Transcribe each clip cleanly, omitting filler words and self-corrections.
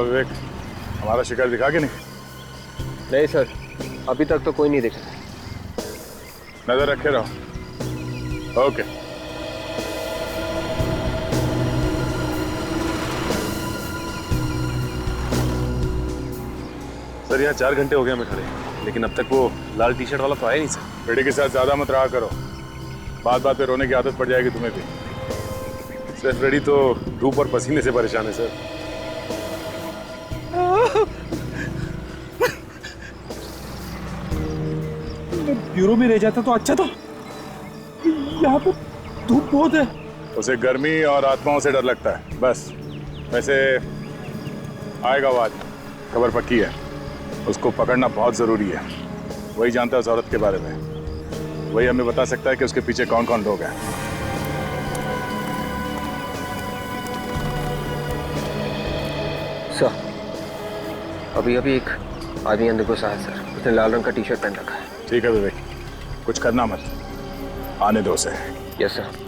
विवेक, हमारा शिकार दिखा के नहीं? नहीं सर, अभी तक तो कोई नहीं दिखा। नजर रखे रहो। ओके। सर यहाँ 4 घंटे हो गए हमें खड़े, लेकिन अब तक वो लाल टी शर्ट वाला तो आया नहीं सर। बेटे के साथ ज्यादा मत रहा करो, बात बात पे रोने की आदत पड़ जाएगी तुम्हें भी। सर फ्रेडी तो धूप और पसीने से परेशान है सर। ब्यूरो में रह जाता तो अच्छा था, यहाँ पे धूप बहुत है। उसे गर्मी और आत्माओं से डर लगता है बस। वैसे आएगा वो आज, खबर पक्की है। उसको पकड़ना बहुत जरूरी है। वही जानता है उस औरत के बारे में, वही हमें बता सकता है कि उसके पीछे कौन कौन लोग हैं। सर, अभी एक आदमी अंदर घुसा है सर। उसने लाल रंग का टी शर्ट पहन रखा है। ठीक है विवेक, कुछ करना मत, आने दो उसे। Yes sir.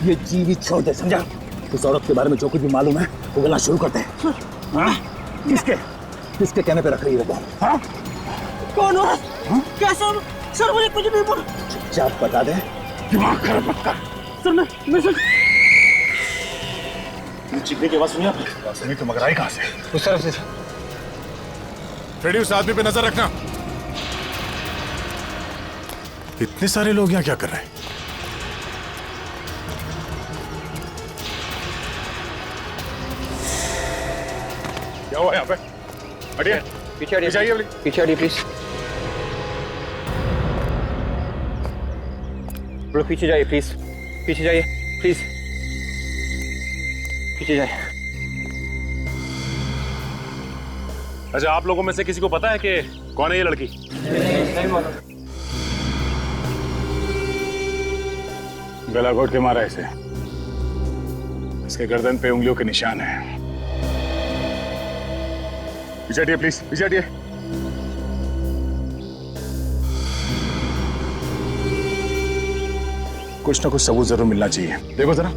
ये जीवित छोड़ दे, समझा? उस औरत के बारे में जो कुछ भी मालूम है वो बोलना शुरू करते हैं। हाँ? किसके कहने पे रख रही है वो? हाँ? कौन औरत? क्या सर? सर मुझे कुछ नहीं बोला। चुपचाप बता दे, दिमाग खराब मत कर। सर मैं सर चिकने की आवाज सुनी आपने? सुनी तो मगर आई कहाँ से? उस तरफ से सर। फ्रेडी, उस आदमी पे नजर रखना। इतने सारे लोग यहाँ क्या कर रहे हैं? क्या हुआ यहाँ पे? हटिए, पीछे हटिए, पीछे हटिए प्लीज। लोग पीछे जाइए प्लीज, पीछे जाइए प्लीज, पीछे जाइए। अच्छा, आप लोगों में से किसी को पता है कि कौन है ये लड़की? नहीं मालूम। गला घोट के मारा इसे। इसके गर्दन पे उंगलियों के निशान हैं। पीछे हटिए प्लीज, पीछे हटिए। कुछ ना कुछ सबूत जरूर मिलना चाहिए। देखो जरा।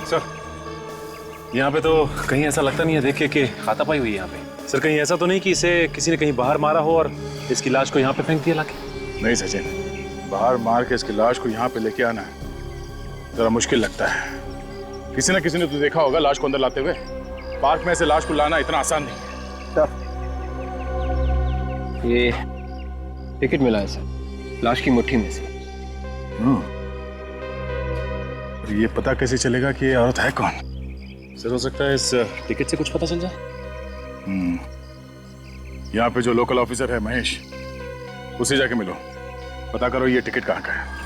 सर, यहाँ पे तो कहीं ऐसा लगता नहीं है देख के कि हाथापाई हुई है यहाँ पे। सर, कहीं ऐसा तो नहीं कि इसे किसी ने कहीं बाहर मारा हो और इसकी लाश को यहाँ पे फेंक दिया लाके? नहीं सचिन, बाहर मार के इसकी लाश को यहाँ पे लेके आना जरा मुश्किल लगता है। किसी न किसी ने तो देखा होगा लाश को अंदर लाते हुए। पार्क में ऐसे लाश को लाना इतना आसान नहीं है। ये टिकट मिला है सर, लाश की मुट्ठी में से। और ये पता कैसे चलेगा कि ये औरत है कौन? सर, हो सकता है इस टिकट से कुछ पता चल जाए। यहाँ पे जो लोकल ऑफिसर है महेश, उसे जाके मिलो, पता करो ये टिकट कहाँ का है।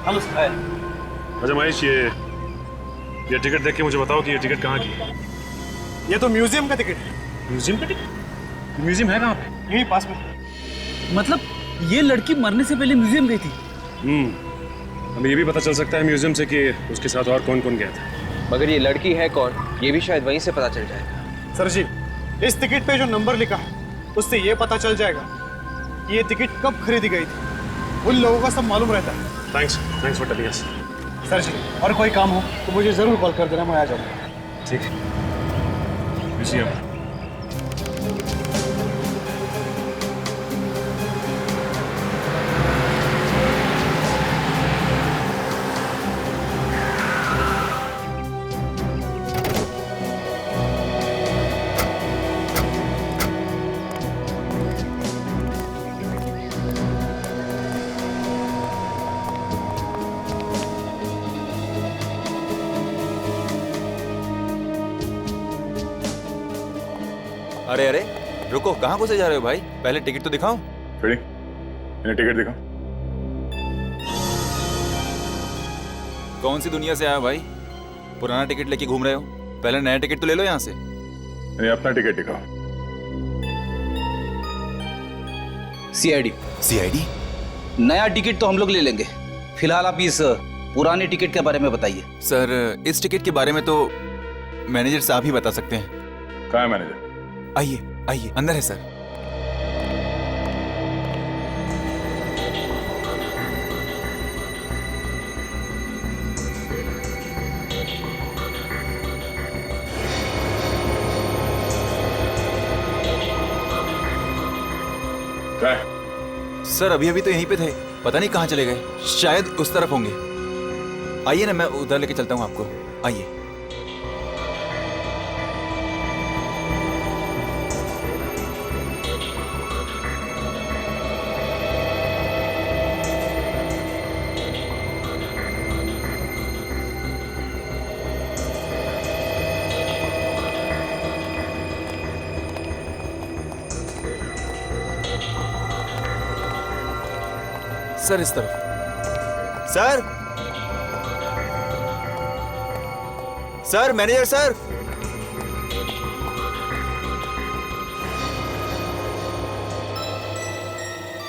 Hello sir. अच्छा महेश, ये टिकट देख के मुझे बताओ कि ये टिकट कहाँ की है? ये तो म्यूजियम का टिकट है, म्यूजियम का टिकट? म्यूजियम है कहाँ पे? यहीं पास में। मतलब ये लड़की मरने से पहले म्यूजियम गई थी? हमें ये भी पता चल सकता है म्यूजियम से कि उसके साथ और कौन कौन गया था। मगर ये लड़की है कौन, ये भी शायद वहीं से पता चल जाएगा। सर जी, इस टिकट पे जो नंबर लिखा है उससे ये पता चल जाएगा कि ये टिकट कब खरीदी गई थी। उन लोगों का सब मालूम रहता है। Thanks for telling us. Sir ji, और कोई काम हो तो मुझे जरूर कॉल कर देना, मैं आ जाऊंगा। ठीक है, म्यूजियम। अरे अरे रुको, कहाँ घुसे जा रहे हो भाई? पहले टिकट तो दिखाओ। फिर इन्हें टिकट दिखाओ। कौन सी दुनिया से आया भाई? पुराना टिकट लेके घूम रहे हो? पहले नया टिकट तो ले लो यहाँ से। इन्हें अपना टिकट दिखाओ। सीआईडी। सीआईडी? नया टिकट तो हम लोग ले लेंगे, फिलहाल आप इस पुराने टिकट के बारे में बताइए। सर, इस टिकट के बारे में तो मैनेजर साहब ही बता सकते हैं। कहाँ है मैनेजर? आइए आइए, अंदर है सर। कहाँ है? सर अभी अभी तो यहीं पे थे, पता नहीं कहाँ चले गए, शायद उस तरफ होंगे। आइए ना, मैं उधर लेके चलता हूँ आपको, आइए। सर इस तरफ। Sir, sir manager sir.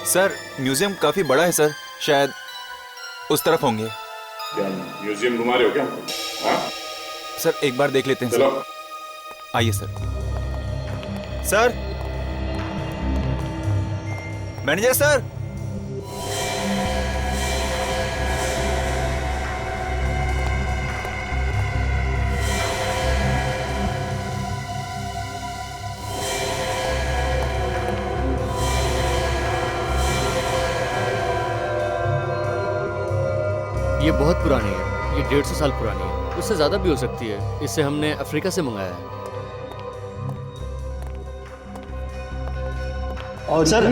Sir museum काफी बड़ा है सर, शायद उस तरफ होंगे। क्या म्यूजियम घुमा रहे हो क्या? हाँ? सर एक बार देख लेते हैं चलो। सर। आइए सर। Sir, manager sir. ये बहुत पुरानी है, ये 150 साल पुरानी है, उससे ज़्यादा भी हो सकती है। इसे हमने अफ्रीका से मंगाया है। और सर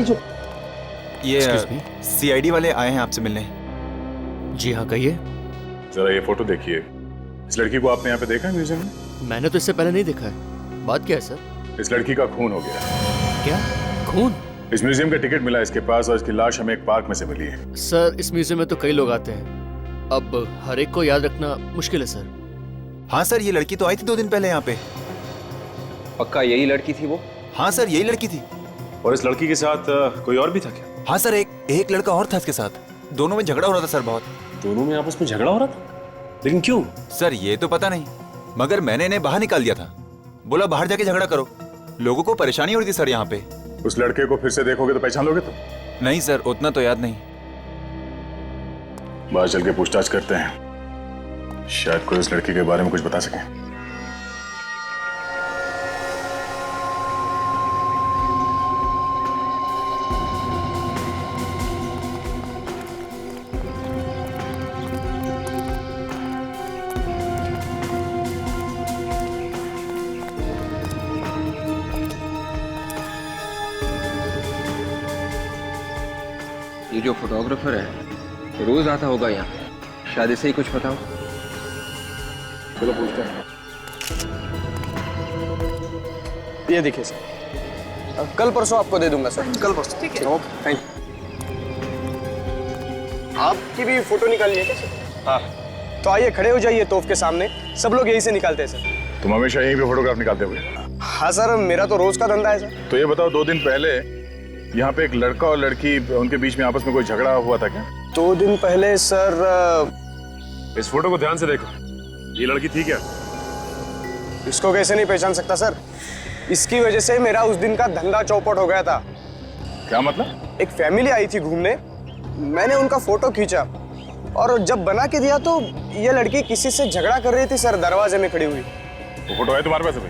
ये Excuse me? सीआईडी वाले आए हैं आपसे मिलने। जी हाँ, कहिए। जरा ये फोटो देखिए। इस लड़की को आपने यहाँ पे देखा है म्यूजियम में? मैंने तो इससे पहले नहीं देखा है। बात क्या है सर? इस लड़की का खून हो गया। क्या खून? इस म्यूजियम का टिकट मिला इसके पास और इसकी लाश हमें एक पार्क में से मिली है। सर इस म्यूजियम में तो कई लोग आते हैं, अब हर एक को याद रखना मुश्किल है सर। हाँ सर, ये लड़की तो आई थी 2 दिन पहले यहाँ पे। पक्का यही लड़की थी वो? हाँ सर, यही लड़की थी। और इस लड़की के साथ कोई और भी था क्या? हाँ सर, एक लड़का और था इसके साथ। दोनों में झगड़ा हो रहा था सर, बहुत। दोनों में आपस में झगड़ा हो रहा था? लेकिन क्यों? सर ये तो पता नहीं, मगर मैंने इन्हें बाहर निकाल दिया था। बोला बाहर जाके झगड़ा करो। लोगों को परेशानी हो रही थी सर यहाँ पे। उस लड़के को फिर से देखोगे तो पहचान लोगे तुम? नहीं सर, उतना तो याद नहीं। बाहर चल के पूछताछ करते हैं, शायद कोई उस लड़की के बारे में कुछ बता सके। ये जो फोटोग्राफर है रोज आता होगा यहाँ, शायद इसे ही कुछ पता हो। चलो पूछते हैं। ये देखिए सर, कल परसों आपको दे दूंगा सर। कल परसों। ठीक है। थैंक आपकी भी फोटो निकालनी है क्या सर? हाँ। तो आइए खड़े हो जाइए तोफ के सामने, सब लोग यहीं से निकालते हैं सर। तुम हमेशा यहीं पे फोटोग्राफ निकालते हुए? हाँ सर, मेरा तो रोज का धंधा है सर। तो ये बताओ, 2 दिन पहले यहाँ पे एक लड़का और लड़की, उनके बीच में आपस में कोई झगड़ा हुआ था क्या? 2 दिन पहले सर इस फोटो को ध्यान से देखो, ये लड़की थी क्या? इसको कैसे नहीं पहचान सकता सर? इसकी वजह से मेरा उस दिन का धंधा चौपट हो गया था। क्या मतलब? एक फैमिली आई थी घूमने, मैंने उनका फोटो खींचा और जब बना के दिया तो ये लड़की किसी से झगड़ा कर रही थी सर, दरवाजे में खड़ी हुई। वो फोटो है तुम्हारे पास अभी?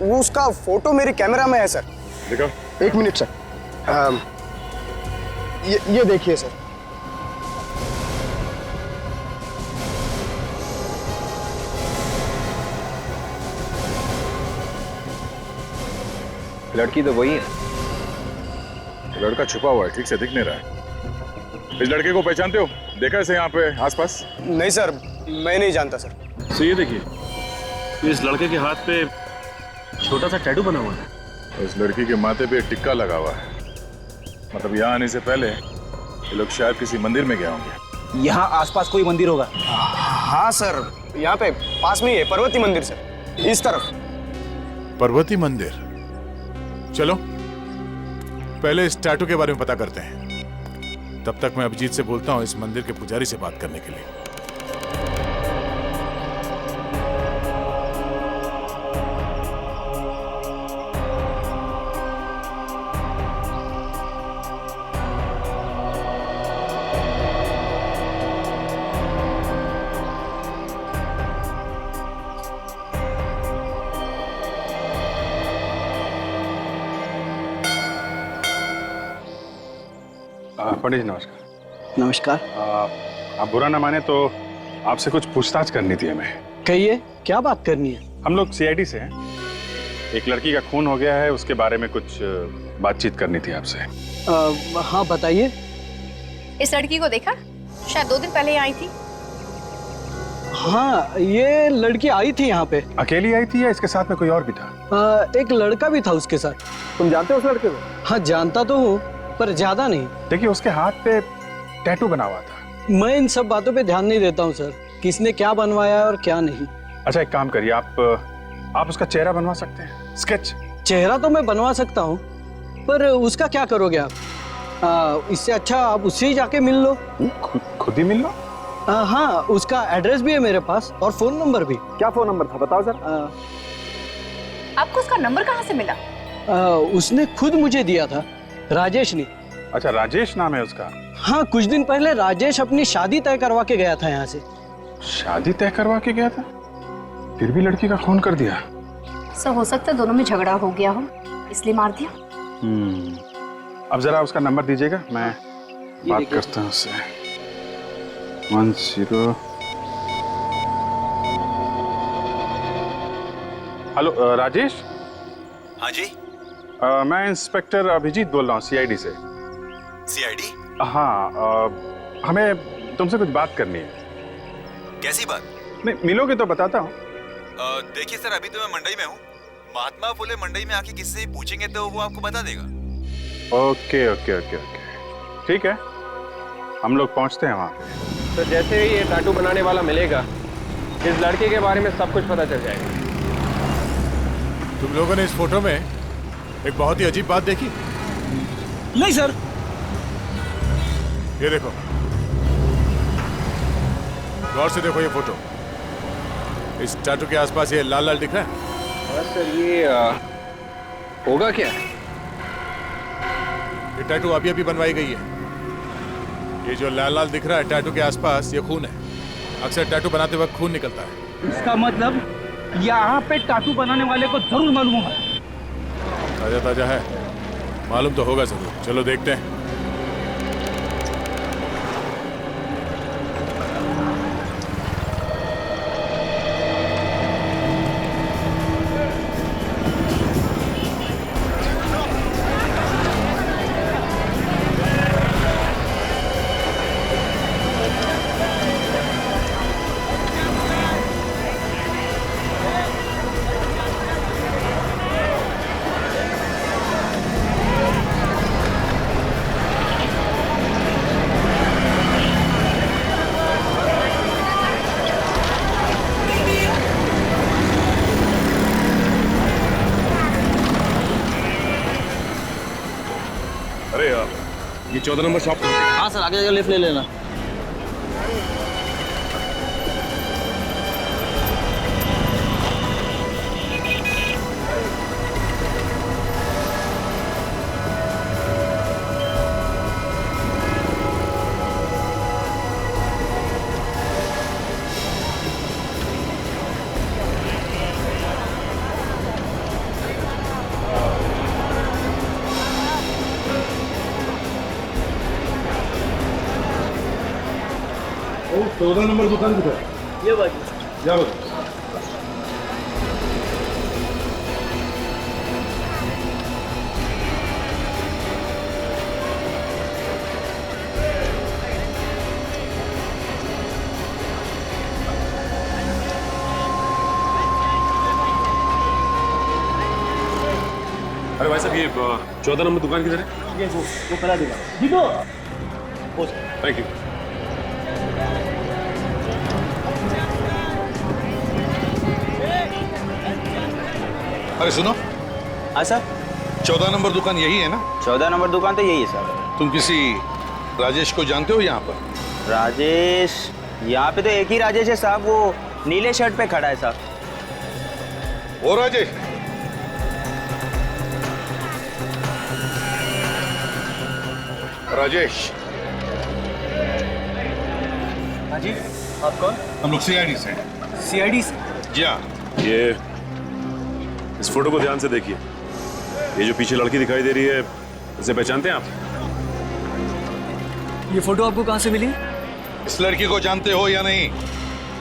वो उसका फोटो मेरी कैमरा में है सर। देखो। 1 मिनट सर। ये देखिए सर। लड़की तो वही है। लड़का छुपा हुआ है, ठीक से दिख नहीं रहा है। इस लड़के को पहचानते हो? देखा इसे यहाँ पे आसपास? नहीं सर, मैं नहीं जानता सर। तो ये देखिए, इस लड़के के हाथ पे छोटा सा टैटू बना हुआ है। इस लड़की के माथे पे टिक्का लगा हुआ है। मतलब यहाँ आने से पहले ये लोग शायद किसी मंदिर में गए होंगे। यहाँ आसपास कोई मंदिर होगा? हाँ सर, यहाँ पे पास में ही है पार्वती मंदिर सर, इस तरफ। पार्वती मंदिर? चलो पहले इस टैटू के बारे में पता करते हैं। तब तक मैं अभिजीत से बोलता हूँ इस मंदिर के पुजारी से बात करने के लिए। पंडित जी नमस्कार। नमस्कार। आप बुरा ना माने तो आपसे कुछ पूछताछ करनी थी हमें। कहिए, क्या बात करनी है? हम लोग सीआईडी से हैं। एक लड़की का खून हो गया है, उसके बारे में कुछ बातचीत करनी थी आपसे। हाँ बताइए। इस लड़की को देखा? शायद 2 दिन पहले ही आई थी। हाँ, ये लड़की आई थी यहाँ पे। अकेली आई थी या इसके साथ में कोई और भी था? एक लड़का भी था उसके साथ। तुम जानते हो उस लड़के को? हाँ जानता तो हूँ, पर ज्यादा नहीं। देखिए उसके हाथ पे टैटू बना हुआ था। मैं इन सब बातों पे ध्यान नहीं देता हूँ सर, किसने क्या बनवाया और क्या नहीं। अच्छा एक काम करिए, आप उसका चेहरा बनवा सकते हैं, स्केच। चेहरा तो मैं बनवा सकता हूँ, पर उसका क्या करोगे आप? इससे अच्छा आप उससे ही जाके मिल लो। खुद ही मिल लो? हाँ, उसका एड्रेस भी है मेरे पास और फोन नंबर भी। क्या फोन नंबर था बताओ सर। आपको उसका नंबर कहाँ से मिला? उसने खुद मुझे दिया था, राजेश ने। अच्छा राजेश नाम है उसका? हाँ, कुछ दिन पहले राजेश अपनी शादी तय करवा के गया था यहाँ से। शादी तय करवा के गया था, फिर भी लड़की का खून कर दिया? सर हो सकता है दोनों में झगड़ा हो गया हो, इसलिए मार दिया। अब जरा उसका नंबर दीजिएगा, मैं बात करता हूँ उससे। 10। हेलो राजेश। हाँ जी। मैं इंस्पेक्टर अभिजीत बोल रहा हूँ सीआईडी से। सीआईडी? हाँ, हमें तुमसे कुछ बात करनी है। कैसी बात? नहीं, मिलोगे तो बताता हूँ। देखिए सर, अभी तो मैं मंडई में हूँ। महात्मा फुले मंडई में आके किसी से पूछेंगे तो वो आपको बता देगा। ओके ओके ओके ओके, ठीक है, हम लोग पहुँचते हैं वहाँ पे। तो जैसे ही ये टैटू बनाने वाला मिलेगा, इस लड़के के बारे में सब कुछ पता चल जाएगा। तुम लोगों ने इस फोटो में एक बहुत ही अजीब बात देखी? नहीं सर। ये देखो, गौर से देखो ये फोटो। इस टैटू के आसपास ये लाल लाल दिख रहा है? सर ये होगा क्या? ये टैटू अभी अभी बनवाई गई है। ये जो लाल लाल दिख रहा है टैटू के आसपास, ये खून है। अक्सर टैटू बनाते वक्त खून निकलता है। इसका मतलब यहाँ पे टैटू बनाने वाले को जरूर मालूम होगा। ताजा ताजा है, मालूम तो होगा जरूर। चलो देखते हैं। 14 नंबर शॉप। हाँ सर, आगे जाकर लिफ्ट ले लेना। ओ 14 नंबर दुकान किधर? ये बाकी जाओ। अरे भाई साहब, ये 14 नंबर दुकान किधर है? ये वो खड़ा दुकान। जीतो। Thank you. अरे सुनो, हाँ सर, 14 नंबर दुकान यही है ना? 14 नंबर दुकान तो यही है सर। तुम किसी राजेश को जानते हो यहाँ पर? राजेश, यहाँ पे तो एक ही राजेश है साहब, वो नीले शर्ट पे खड़ा है साहब। वो राजेश? राजेश, हाँ जी, आप कौन? हम लोग सीआईडी से हैं। सीआईडी से? जी हाँ। ये इस फोटो को ध्यान से देखिए। ये जो पीछे लड़की दिखाई दे रही है, इसे पहचानते हैं आप? ये फोटो आपको कहाँ से मिली? इस लड़की को जानते हो या नहीं?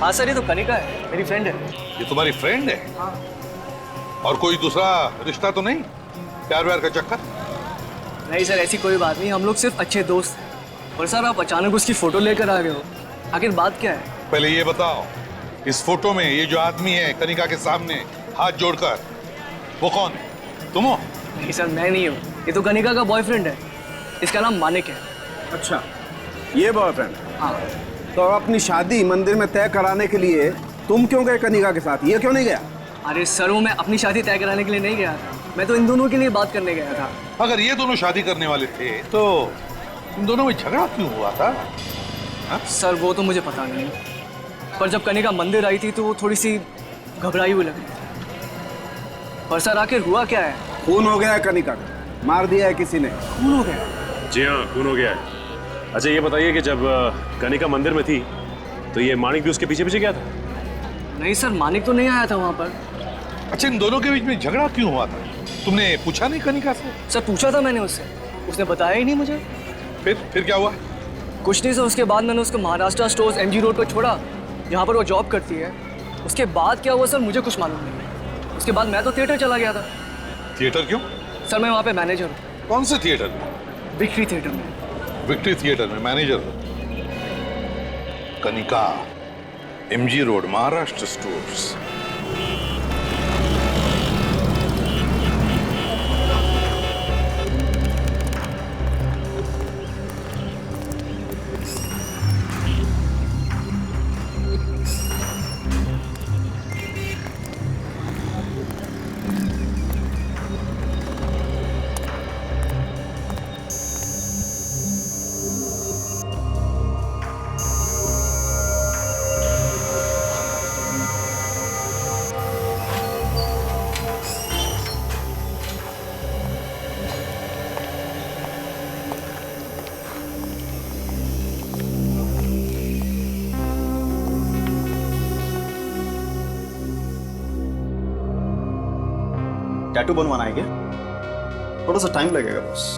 हाँ सर, ये तो कनिका है, मेरी फ्रेंड है। ये तुम्हारी फ्रेंड है? हाँ। और कोई दूसरा रिश्ता तो नहीं? प्यार व्यार का चक्कर? नहीं सर, ऐसी कोई बात नहीं, हम लोग सिर्फ अच्छे दोस्त हैं। और सर, आप अचानक उसकी फोटो लेकर आ गए हो, आखिर बात क्या है? पहले ये बताओ, इस फोटो में ये जो आदमी है कनिका के सामने हाथ जोड़कर, वो कौन है? तुम हो? नहीं सर, मैं नहीं हूँ, ये तो कनिका का बॉयफ्रेंड है, इसका नाम मानिक है। अच्छा, ये बॉयफ्रेंड? हाँ। तो अपनी शादी मंदिर में तय कराने के लिए तुम क्यों गए कनिका के साथ, ये क्यों नहीं गया? अरे सर, वो मैं अपनी शादी तय कराने के लिए नहीं गया था, मैं तो इन दोनों के लिए बात करने गया था। अगर ये दोनों शादी करने वाले थे तो इन दोनों में झगड़ा क्यों हुआ था? हा? सर, वो तो मुझे पता नहीं, पर जब कनिका मंदिर आई थी तो वो थोड़ी सी घबराई हुई लगी। पर सर, आखिर हुआ क्या है? खून हो गया है कनिका का, मार दिया है किसी ने। खून हो गया? जी हाँ, खून हो गया है। अच्छा, ये बताइए कि जब कनिका मंदिर में थी तो ये मानिक भी उसके पीछे पीछे गया था? नहीं सर, मानिक तो नहीं आया था वहाँ पर। अच्छा, इन दोनों के बीच में झगड़ा क्यों हुआ था? तुमने पूछा नहीं कनिका से? सर, पूछा था मैंने उससे, उसने बताया ही नहीं मुझे। फिर क्या हुआ? कुछ नहीं सर, उसके बाद मैंने उसको महाराष्ट्र स्टोर्स MG रोड पर छोड़ा, जहाँ पर वो जॉब करती है। उसके बाद क्या हुआ सर, मुझे कुछ मालूम नहीं। उसके बाद मैं तो थिएटर चला गया था। थिएटर क्यों? सर, मैं वहाँ पे मैनेजर हूँ। कौन से थिएटर में? विक्ट्री थिएटर में। विक्ट्री थिएटर में मैनेजर हो? Kanika, MG road, Maharashtra stores. Tattoo बनवाना है क्या? थोड़ा सा टाइम लगेगा बस।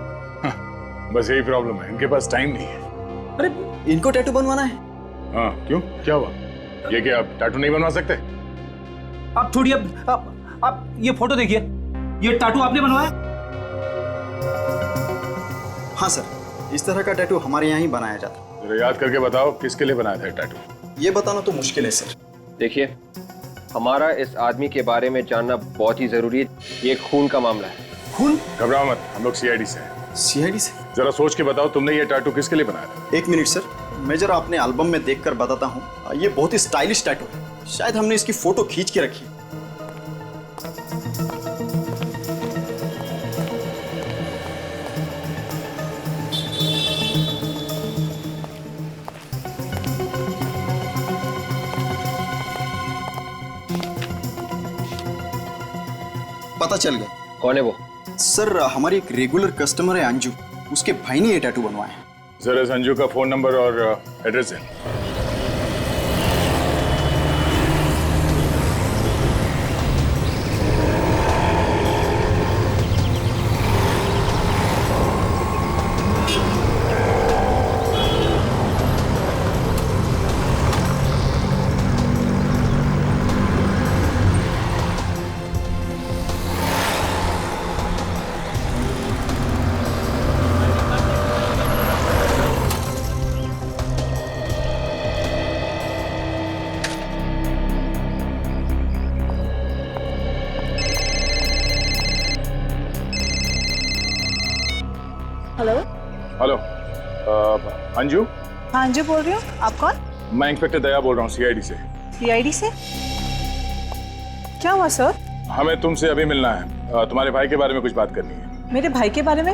बस यही प्रॉब्लम है, इनके पास टाइम नहीं है। अरे, इनको टैटू बनवाना है? हाँ, क्यों? क्या हुआ? ये क्या आप टैटू नहीं बनवा सकते? आप थोड़ी आप ये फोटो देखिए, ये टैटू आपने बनवाया? हाँ सर, इस तरह का टैटू हमारे यहाँ ही बनाया जाता है। जरा याद करके बताओ किसके लिए बनाया था टैटू? ये बताना तो मुश्किल है सर। देखिए, हमारा इस आदमी के बारे में जानना बहुत ही जरूरी है। ये खून का मामला है। खून? घबराओ मत, हम लोग CID से हैं। CID से? जरा सोच के बताओ, तुमने ये टैटू किसके लिए बनाया था? एक मिनट सर, मैं जरा अपने एल्बम में देखकर बताता हूँ। ये बहुत ही स्टाइलिश टैटू है, शायद हमने इसकी फोटो खींच के रखी है। पता चल गया। कौन है वो? सर हमारी एक रेगुलर कस्टमर है अंजू, उसके भाई ने ये टैटू बनवाया है। जरा संजू का फोन नंबर और एड्रेस है। हेलो। हेलो अंजू। हाँ अंजू बोल रही हूँ, आप कौन? मैं इंस्पेक्टर दया बोल रहा हूँ सीआईडी से। सीआईडी से? क्या हुआ सर? हमें तुमसे अभी मिलना है, तुम्हारे भाई के बारे में कुछ बात करनी है। मेरे भाई के बारे में?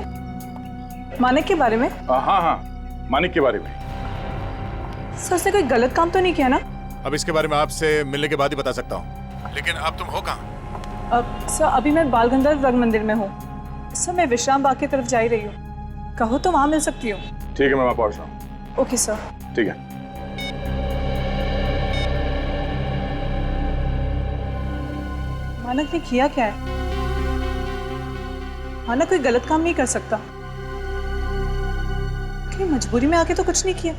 मानिक के बारे में? हाँ हाँ, मानिक के बारे में। सर उसने कोई गलत काम तो नहीं किया ना? अब इसके बारे में आपसे मिलने के बाद ही बता सकता हूँ, लेकिन अब तुम हो कहाँ? सर अभी मैं बाल गंधर्व रंग मंदिर में हूँ। सर मैं विश्राम बाग की तरफ जा ही रही हूँ, कहो तो वहाँ मिल सकती हूँ। ठीक है, मैं वहाँ पहुँच रहा हूँ। Okay sir. ठीक है। मानक ने किया क्या है? मानक कोई गलत काम नहीं कर सकता। कि मजबूरी में आके तो कुछ नहीं किया।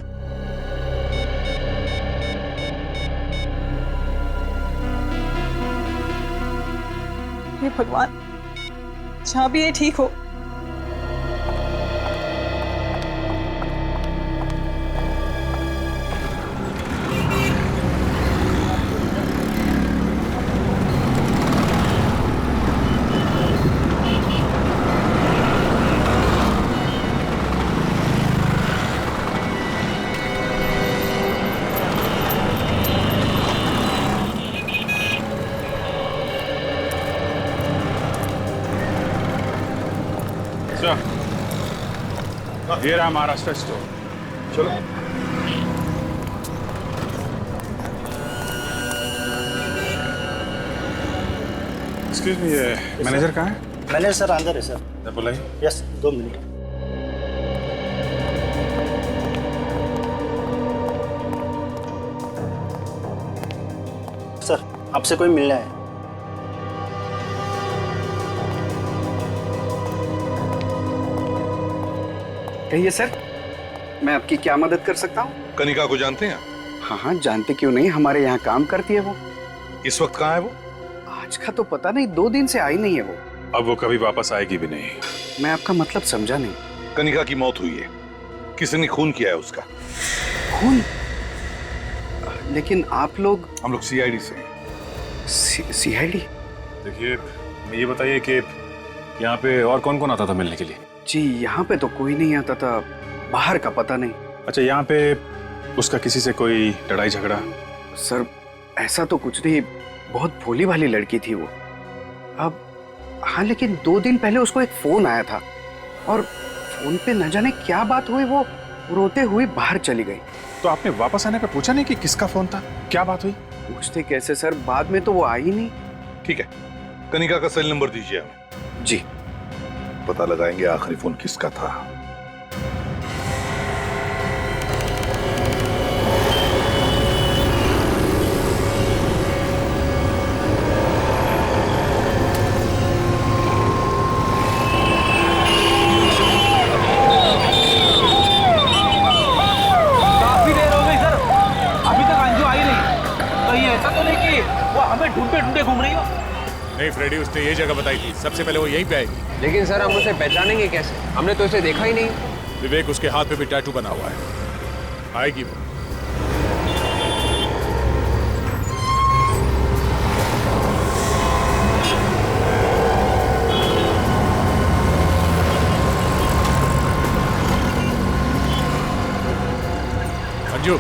हे भगवान, जहाँ भी ये ठीक हो। ये रहा महाराष्ट्र स्टोर। चलो। एक्सक्यूज मी, ये मैनेजर कहाँ है? मैनेजर सर अंदर है सर। बुलाइए। Yes, 2 minute. सर आपसे कोई मिलना है। कहिए सर, मैं आपकी क्या मदद कर सकता हूँ? कनिका को जानते हैं? हाँ हाँ जानते क्यों नहीं, हमारे यहाँ काम करती है वो। इस वक्त कहाँ है वो? आज का तो पता नहीं, 2 दिन से आई नहीं है वो। अब वो कभी वापस आएगी भी नहीं। मैं आपका मतलब समझा नहीं। कनिका की मौत हुई है, किसी ने खून किया है उसका। खून? लेकिन आप लोग? हम लोग सीआईडी से। सीआईडी? देखिए, ये बताइए कि यहाँ पे और कौन कौन आता था मिलने के लिए? जी यहाँ पे तो कोई नहीं आता था, बाहर का पता नहीं। अच्छा, यहाँ पे उसका किसी से कोई लड़ाई झगड़ा? सर ऐसा तो कुछ नहीं, बहुत भोली भाली लड़की थी वो। अब हाँ, लेकिन 2 दिन पहले उसको एक फोन आया था और फोन पे न जाने क्या बात हुई, वो रोते हुए बाहर चली गई। तो आपने वापस आने पे पूछा नहीं कि किसका फोन था, क्या बात हुई? पूछते कैसे सर, बाद में तो वो आई नहीं। ठीक है, कनिका का सेल नंबर दीजिए हमें। जी। पता लगाएंगे आखिरी फोन किसका था। काफी देर हो गई सर, अभी तक अंजू आई नहीं। कहीं ऐसा तो नहीं कि वो हमें ढूंढते ढूंढते घूम रही हो? नहीं फ्रेडी, उसने ये जगह बताई थी, सबसे पहले वो यहीं पे आएगी। लेकिन सर हम उसे पहचानेंगे कैसे? हमने तो इसे देखा ही नहीं। विवेक, उसके हाथ पे भी टैटू बना हुआ है, आएगी वो। अंजू,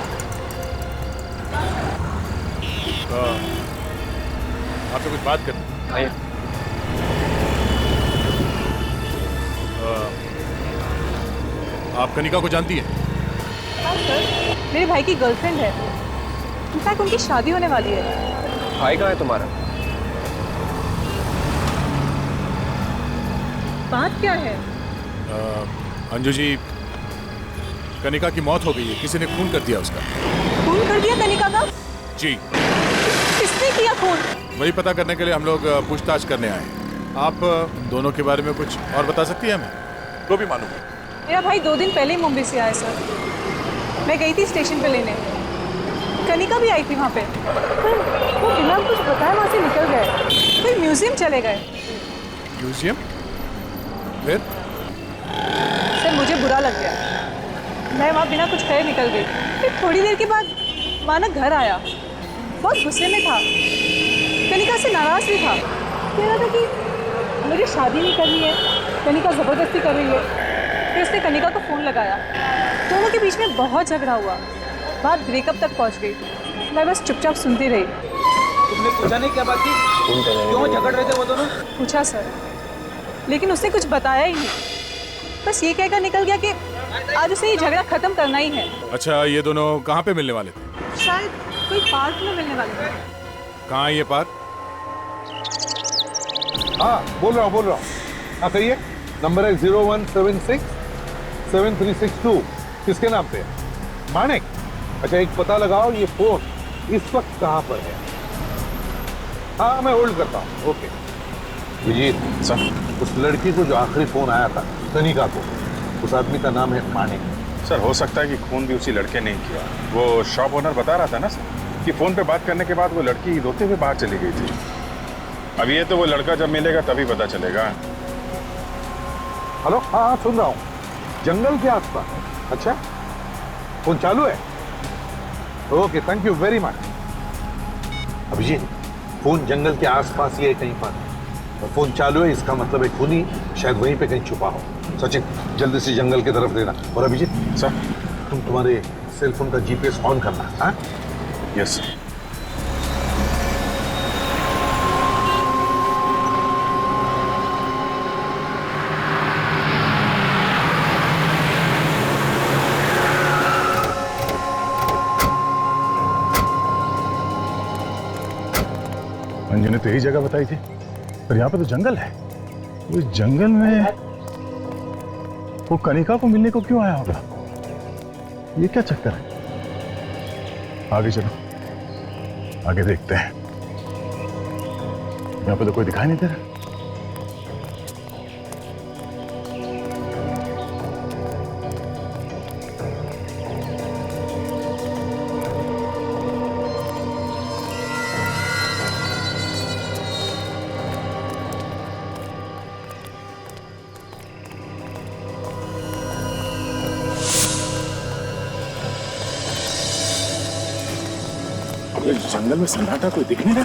आपसे कुछ बात करनी। आप कनिका को जानती हैं? हाँ सर, मेरे भाई की गर्लफ्रेंड है। इनफैक्ट उनकी शादी होने वाली है। भाई कहाँ है तुम्हारा? बात क्या है? अंजू जी, कनिका की मौत हो गई है, किसी ने खून कर दिया उसका। खून कर दिया कनिका का? जी। किसने किया खून? वही पता करने के लिए हम लोग पूछताछ करने आए। आप दोनों के बारे में कुछ और बता सकती हैं हमें? तो भी मालूम है। मेरा भाई 2 दिन पहले ही मुंबई से आया सर। मैं गई थी स्टेशन पे लेने, कनिका भी आई थी वहाँ पे, पर वो बिना कुछ बताए वहाँ से निकल गए, फिर म्यूजियम चले गए। म्यूजियम? फिर? सर मुझे बुरा लग गया, मैं वहाँ बिना कुछ कहे निकल गई। फिर थोड़ी देर के बाद मानक घर आया, बहुत गुस्से में था, कनिका से नाराज भी था, कह रहा था कि मुझे शादी नहीं करनी है, कनिका ज़बरदस्ती कर रही है। फिर उसने कनिका को फ़ोन लगाया, दोनों के बीच में बहुत झगड़ा हुआ, बात ब्रेकअप तक पहुंच गई। मैं बस चुपचाप सुनती रही। तुमने पूछा नहीं क्या बात थी? क्यों झगड़ रहे थे वो दोनों? पूछा सर, लेकिन उसने कुछ बताया ही नहीं, बस ये कहकर निकल गया कि आज उसे ये झगड़ा खत्म करना ही है। अच्छा, ये दोनों कहाँ पे मिलने वाले थे? शायद कोई पार्क में मिलने वाले थे। कहाँ है ये पार्क? हाँ, बोल रहा हूँ। हाँ, कहिए। नंबर है 0176 7362। किसके नाम पे? मानिक। अच्छा, एक पता लगाओ, ये फोन इस वक्त कहाँ पर है? हाँ, मैं होल्ड करता हूँ। ओके। विजीत सर, उस लड़की को जो आखिरी फोन आया था, कनिका को, उस आदमी का नाम है मानिक। सर, हो सकता है कि खून भी उसी लड़के ने ही किया। वो शॉप ओनर बता रहा था ना सर कि फोन पे बात करने के बाद वो लड़की रोते हुए बाहर चली गई थी। अब ये तो वो लड़का जब मिलेगा तभी पता चलेगा। हेलो, हाँ, सुन रहा हूँ। जंगल के आसपास? अच्छा, फोन चालू है? Okay, thank you very much. Abhijeet, phone जंगल के आसपास ही है कहीं पर, और फोन चालू है, इसका मतलब है खूनी शायद वहीं पे कहीं छुपा हो। सचिन, जल्दी से जंगल की तरफ देना। और अभिजीत सर, तुम्हारे सेल फोन का जीपीएस ऑन करना। हाँ, यस सर। अंजू ने तो यही जगह बताई थी, पर यहाँ पे तो जंगल है। उस जंगल में वो कनिका को मिलने को क्यों आया होगा? ये क्या चक्कर है? आगे चलो, आगे देखते हैं। यहाँ पे तो कोई दिखाई नहीं दे रहा। जंगल में सन्नाटा, कोई दिख नहीं रहा।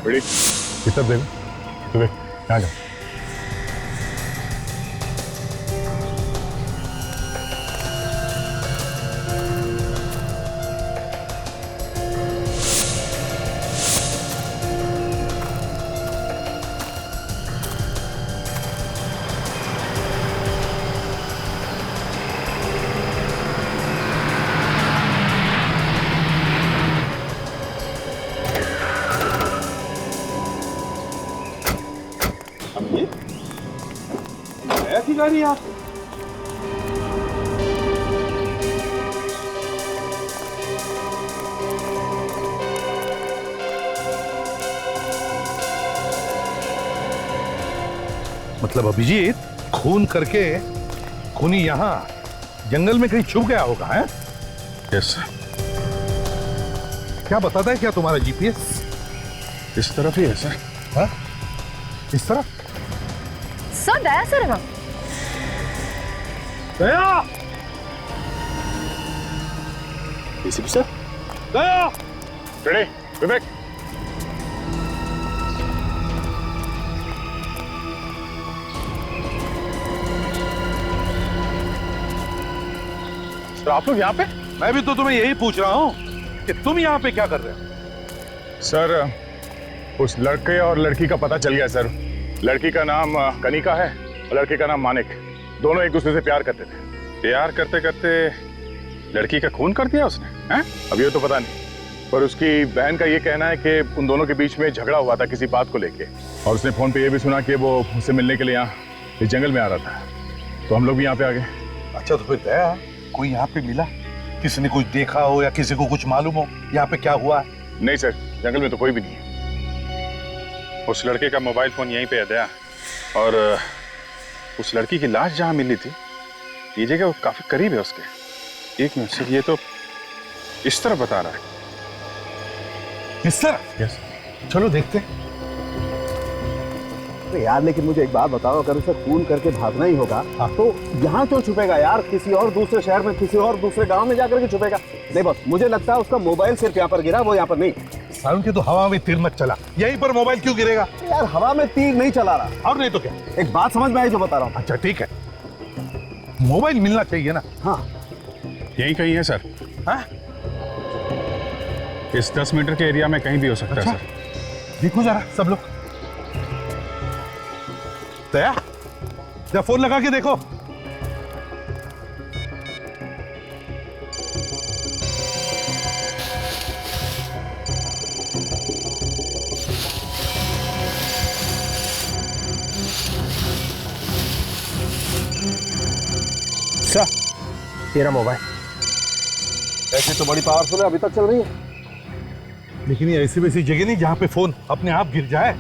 बड़ी कितना देर? तुम्हें यहाँ जाओ। ऐसी गाड़ी आप? मतलब अभिजीत, खून करके खूनी यहाँ जंगल में कहीं छुप गया होगा, है? यस। क्या बताता है क्या तुम्हारा जीपीएस? इस तरफ ही है सर। हाँ? इस तरफ? सर, दया सर है ना? Daya! ACP sir? Daya! Ready, Vivek. Sir, आप लोग यहाँ पे? मैं भी तो तुम्हें यही पूछ रहा हूँ कि तुम यहाँ पे क्या कर रहे हो? सर, उस लड़के और लड़की का पता चल गया सर। लड़की का नाम कनिका है और लड़के का नाम मानिक। दोनों एक दूसरे से प्यार करते थे। प्यार करते करते लड़की का खून कर दिया उसने, हैं? अब ये तो पता नहीं, पर उसकी बहन का ये कहना है कि उन दोनों के बीच में झगड़ा हुआ था किसी बात को लेके, और उसने फोन पे ये भी सुना कि वो उससे मिलने के लिए यहाँ इस जंगल में आ रहा था, तो हम लोग भी यहाँ पे आ गए। अच्छा, तो फिर दया कोई यहाँ पे मिला? किसी ने कुछ देखा हो या किसी को कुछ मालूम हो यहाँ पे क्या हुआ है? नहीं सर, जंगल में तो कोई भी नहीं है। उस लड़के का मोबाइल फोन यहीं पे है दया, और उस लड़की की लाश जहाँ मिली थी ये जगह वो काफी करीब है उसके। एक मिनट से, ये तो इस तरफ बता रहा है। इस तरफ? यस। चलो देखते हैं। यार लेकिन मुझे एक बात बताओ, अगर उसे खून करके भागना ही होगा तो यहाँ क्यों छुपेगा यार? किसी और दूसरे शहर में, किसी और दूसरे गांव में जाकर के छुपेगा। नहीं बस मुझे लगता है उसका मोबाइल सिर्फ यहाँ पर गिरा, वो यहाँ पर नहीं। सारुण के तो हवा में तीर मत चला, यहीं पर मोबाइल क्यों गिरेगा? यार हवा में तीर नहीं चला रहा। और नहीं तो क्या? एक बात समझ में आई जो बता रहा हूँ। अच्छा ठीक है, मोबाइल मिलना चाहिए ना। हाँ यहीं कहीं है सर। हाँ? इस 10 मीटर के एरिया में कहीं भी हो सकता अच्छा? है सर। देखो जरा सब लोग। दया, जरा फोन लगा के देखो। अच्छा, तेरा मोबाइल ऐसे तो बड़ी पावरफुल है, अभी तक चल रही है। लेकिन ये ऐसी वैसी जगह नहीं जहां पे फोन अपने आप गिर जाए।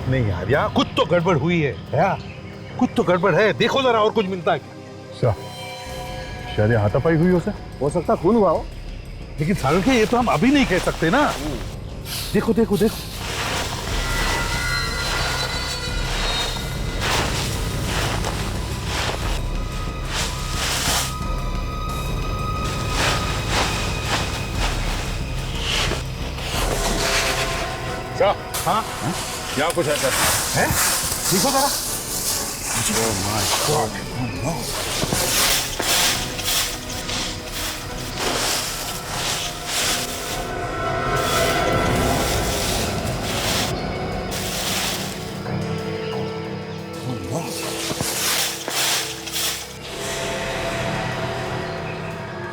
नहीं यार, यहाँ कुछ तो गड़बड़ हुई है। यार कुछ तो गड़बड़ है, देखो जरा और कुछ मिलता है क्या? शायद ये हाथापाई हुई हो सकता खून हुआ हो। लेकिन सारुण के ये तो हम अभी नहीं कह सकते ना। देखो देखो देखो। हाँ, यहाँ कुछ है सर। है? देखो जरा। Oh my God. Oh no.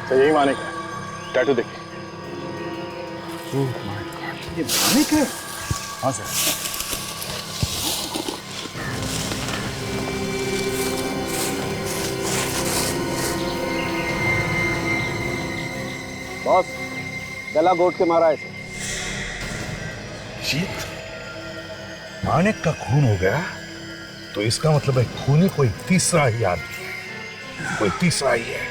तो यही मानिक है, टैटू देखिए। Oh my God, ये मानिक है? हाँ सर। बॉस, गला घोट के मारा है इसे। जीत, मानिक का खून हो गया तो इसका मतलब है खूनी कोई तीसरा ही आदमी है, कोई तीसरा ही है।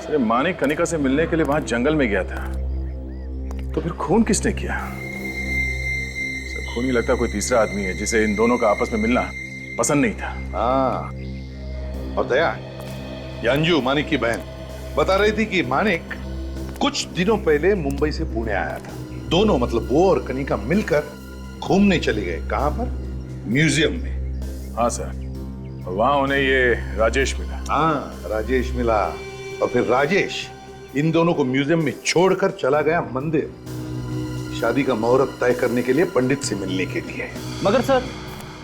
सर, मानिक कनिका से मिलने के लिए वहां जंगल में गया था, तो फिर खून किसने किया? खून ही लगता कोई तीसरा आदमी है जिसे इन दोनों का आपस में मिलना पसंद नहीं था। हाँ, और दया, ये अंजू मानिक की बहन बता रही थी कि मानिक कुछ दिनों पहले मुंबई से पुणे आया था। दोनों मतलब वो और कनिका मिलकर घूमने चले गए। कहां पर? म्यूजियम में। हाँ सर, और वहां उन्हें ये राजेश मिला। हाँ, राजेश मिला, और फिर राजेश इन दोनों को म्यूजियम में छोड़कर चला गया मंदिर, शादी का मुहूर्त तय करने के लिए, पंडित से मिलने के लिए। मगर सर,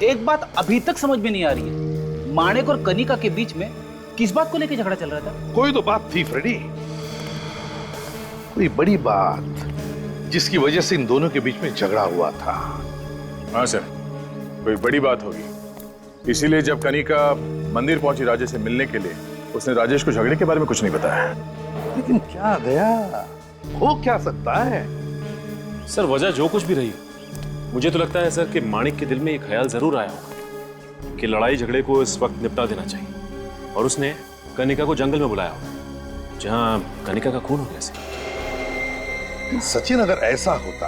एक बात अभी तक समझ में नहीं आ रही है, माणिक और कनिका के बीच में किस बात को लेकर झगड़ा चल रहा था? कोई तो बात थी फ्रेडी, कोई बड़ी बात जिसकी वजह से इन दोनों के बीच में झगड़ा हुआ था। हाँ सर, कोई बड़ी बात होगी, इसीलिए जब कनिका मंदिर पहुंची राजेश से मिलने के लिए, उसने राजेश को झगड़े के बारे में कुछ नहीं बताया। लेकिन क्या दया, हो क्या सकता है? सर, वजह जो कुछ भी रही, मुझे तो लगता है सर कि माणिक के दिल में एक ख्याल जरूर आया होगा कि लड़ाई झगड़े को इस वक्त निपटा देना चाहिए, और उसने कनिका को जंगल में बुलाया होगा जहां कनिका का खून हो गया। सचिन, अगर ऐसा होता,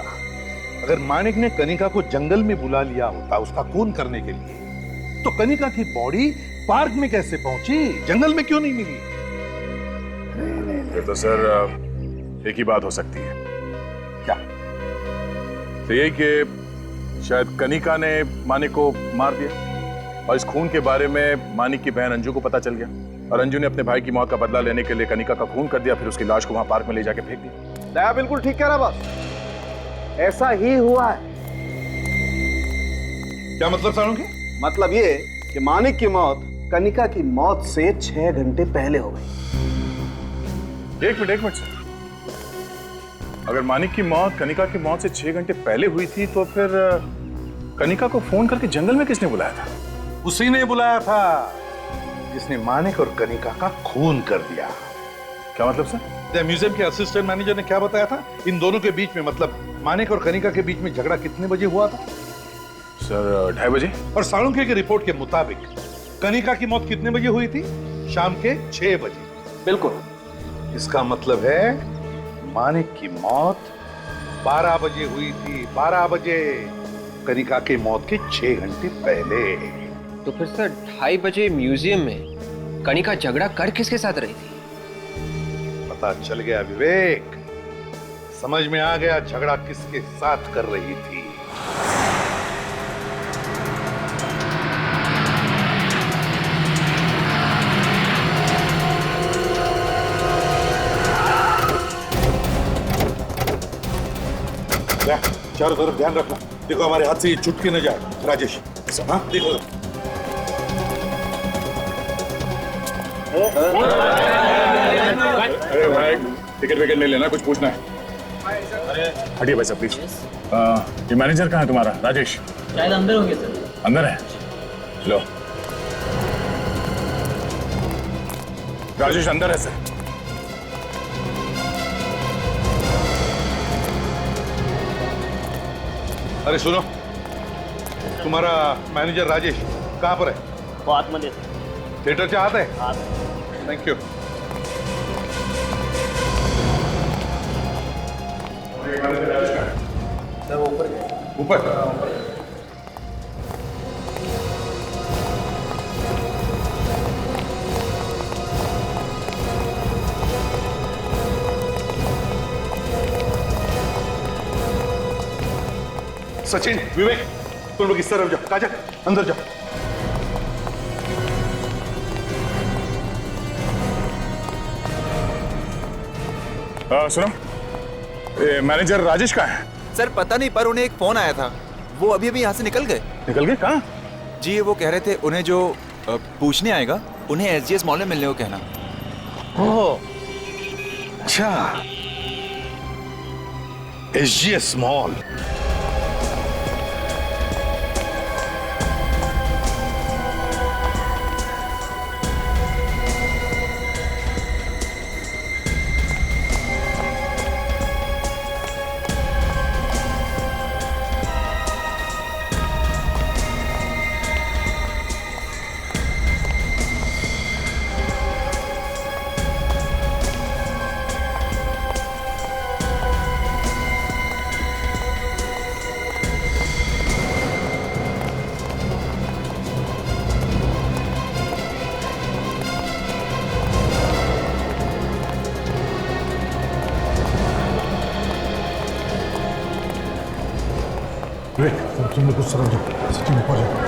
अगर माणिक ने कनिका को जंगल में बुला लिया होता उसका खून करने के लिए, तो कनिका की बॉडी पार्क में कैसे पहुंची, जंगल में क्यों नहीं मिली? ये तो सर एक ही बात हो सकती है। क्या? तो यही कि शायद कनिका ने मानिक को मार दिया। और इस खून के बारे में मानिक की बहन अंजू को पता चल गया और अंजू ने अपने भाई की मौत का बदला लेने के लिए कनिका का खून कर दिया, फिर उसकी लाश को वहां पार्क में ले जाके फेंक दिया। दया बिल्कुल ठीक कह रहा बस, ऐसा ही हुआ है। क्या मतलब सालुंकी? मतलब ये कि मानिक की मौत कनिका की मौत से 6 घंटे पहले हो गई। एक मिनट सर, अगर मानिक की मौत कनिका की मौत से 6 घंटे पहले हुई थी तो फिर कनिका को फोन करके जंगल में किसने बुलाया था? उसी ने बुलाया था जिसने मानिक और कनिका का खून कर दिया। क्या मतलब सर? म्यूजियम के असिस्टेंट मैनेजर ने क्या बताया था इन दोनों के बीच में, मतलब मानिक और कनिका के बीच में झगड़ा कितने बजे हुआ था? सर 2:30 बजे। और सालुंके की रिपोर्ट के मुताबिक कनिका की मौत कितने बजे हुई थी? शाम के 6 बजे। बिल्कुल। इसका मतलब है मानिक की मौत 12 बजे हुई थी, 12 बजे, कनिका की मौत के 6 घंटे पहले। तो फिर सर 2:30 बजे म्यूजियम में कनिका झगड़ा कर किसके साथ रही थी? पता चल गया विवेक, समझ में आ गया झगड़ा किसके साथ कर रही थी। चारों तरफ ध्यान रखना, देखो हमारे हाथ से ये छूट के न जाए। राजेश, हाँ देखो। अरे भाई टिकट विकेट ले लेना, कुछ पूछना है। हटिए भाई साहब प्लीज। ये मैनेजर कहाँ है तुम्हारा? राजेश शायद अंदर होंगे सर। अंदर है? लो, राजेश अंदर है सर। अरे सुनो, तुम्हारा मैनेजर राजेश कहाँ पर है? वो आत्मनिर्भर थिएटर चाहते हैं? Thank you. सर वो ऊपर गए। ऊपर? सचिन, विवेक, तुम लोग इस तरफ जाओ। काजल, अंदर जाओ। सुनो, मैनेजर राजेश कहाँ है? सर पता नहीं, पर उन्हें एक फोन आया था, वो अभी अभी यहाँ से निकल गए। निकल गए? कहाँ? जी वो कह रहे थे उन्हें जो पूछने आएगा उन्हें एसजीएस मॉल में मिलने को कहना। ओह, अच्छा, एसजीएस मॉल। तुम लोग कुछ समझो, सचिन ऊपर जाओ।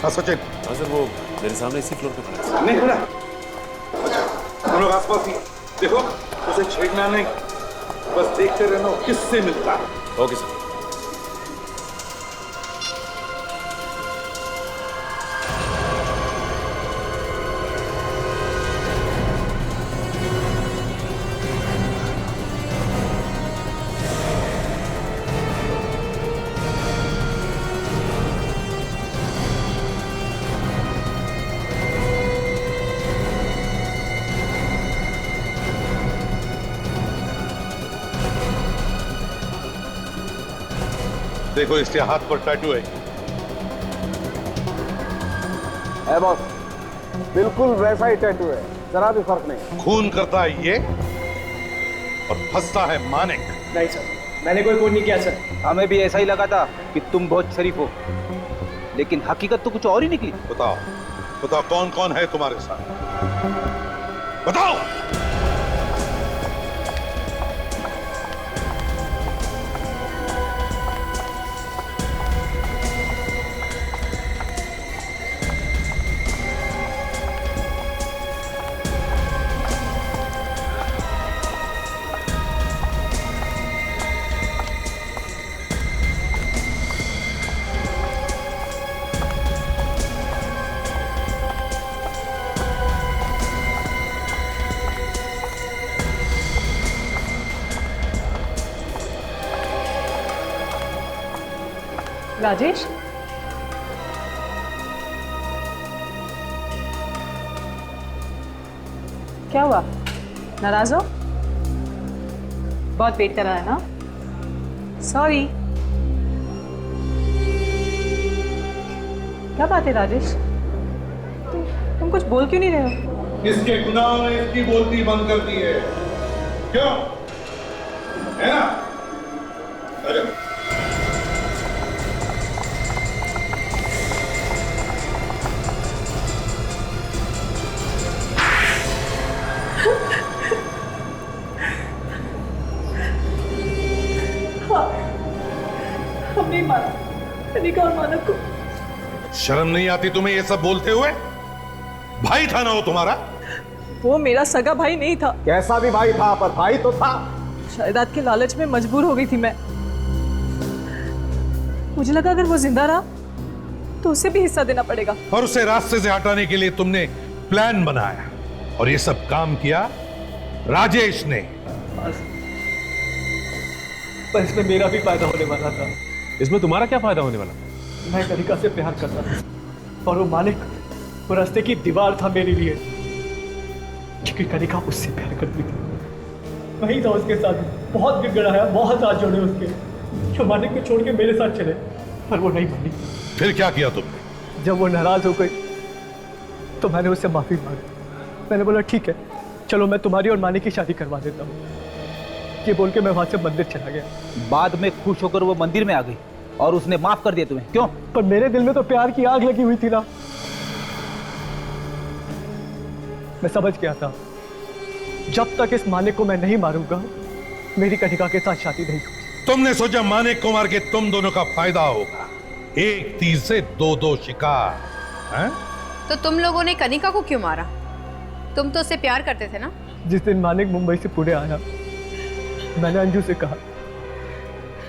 हाँ सचिन। हाँ सर, वो मेरे सामने इसी फ्लोर पे खड़ा है। नहीं खड़ा? अच्छा, हम लोग आसपास ही देखो, उसे छेड़ना नहीं, बस देखते रहना किससे मिलता है। Okay sir. देखो इसके हाथ पर टैटू है। है बॉस, बिल्कुल वैसा ही टैटू है, जरा भी फर्क नहीं। खून करता है ये और फंसता है मानिक। नहीं सर, मैंने कोई खून नहीं किया सर। हमें भी ऐसा ही लगा था कि तुम बहुत शरीफ हो, लेकिन हकीकत तो कुछ और ही निकली। बताओ बताओ, कौन कौन है तुम्हारे साथ, बताओ। राजेश, क्या हुआ? नाराज हो? बहुत वेट कर रहा है ना? सॉरी। क्या बात है राजेश? तुम कुछ बोल क्यों नहीं रहे हो? इसके गुनाह ने इसकी बोलती बंद कर दी है, क्यों? है ना? अरे हम नहीं माना कनिका और मानव को। शर्म नहीं आती तुम्हें ये सब बोलते हुए? भाई था ना वो तुम्हारा? वो मेरा सगा भाई नहीं था। कैसा भी भाई था, पर भाई तो था। जायदाद के लालच में मजबूर हो गई थी मैं। मुझे लगा अगर वो जिंदा रहा तो उसे भी हिस्सा देना पड़ेगा। और उसे रास्ते से हटाने के लिए तुमने प्लान बनाया और ये सब काम किया राजेश ने। पर इसमें मेरा भी फायदा होने वाला था। इसमें तुम्हारा क्या फायदा होने वाला? मैं कनिका से प्यार करता था और वो मालिक वो रास्ते की दीवार था मेरे लिए, क्योंकि कनिका उससे प्यार करती थी। वही था उसके साथ, बहुत गिड़गिड़ाया, बहुत हाथ जोड़े उसके, जो मालिक को छोड़ के मेरे साथ चले, पर वो नहीं मानी। फिर क्या किया तुमने? जब वो नाराज हो गई तो मैंने उससे माफी मांगी। मैंने बोला ठीक है, चलो मैं तुम्हारी और मानिक की शादी करवा देता हूँ। ये बोल के मैं वहां से मंदिर चला गया। बाद में खुश होकर वो मंदिर में आ गई और उसने माफ कर दिया तुम्हें, क्यों? पर मेरे दिल में तो प्यार की आग लगी हुई थी ना। मैं समझ गया था जब तक इस मानिक को मैं नहीं मारूंगा मेरी कनिका के साथ शादी नहीं होगी। तुमने सोचा मानिक को मार के तुम दोनों का फायदा होगा, एक तीर से दो शिकार, हैं? तो तुम लोगों ने कनिका को क्यों मारा? तुम तो उससे प्यार करते थे ना? जिस दिन मानिक मुंबई से पुणे आया, मैंने अंजू से कहा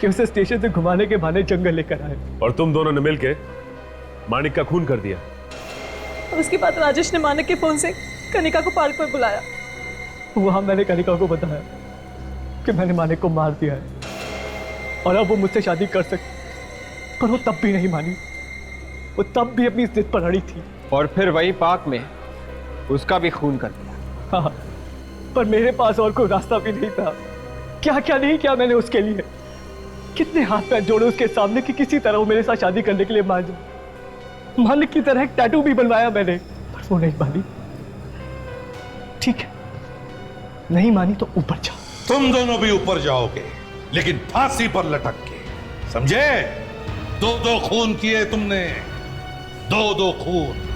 कि उसे स्टेशन से घुमाने के बहाने जंगल लेकर आए, और तुम दोनों ने मिलकर मानिक का खून कर दिया। और उसके बाद राजेश ने मानिक के फोन से कनिका को पार्क पर बुलाया। वहां मैंने कनिका को बताया कि मैंने मानिक को मार दिया है और अब वो मुझसे शादी कर सकती, पर वो तब भी नहीं मानी। वो तब भी अपनी जिद पर अड़ी थी। और फिर वही पार्क में उसका भी खून कर दिया। हाँ, पर मेरे पास और कोई रास्ता भी नहीं था। क्या क्या नहीं किया मैंने उसके लिए, कितने हाथ पैर जोड़े उसके सामने कि किसी तरह वो मेरे साथ शादी करने के लिए मान जाए। मालिक की तरह एक टैटू भी बनवाया मैंने, पर वो नहीं मानी। ठीक है, नहीं मानी तो ऊपर जा। तुम दोनों भी ऊपर जाओगे, लेकिन फांसी पर लटक के, समझे? दो खून किए तुमने, दो खून।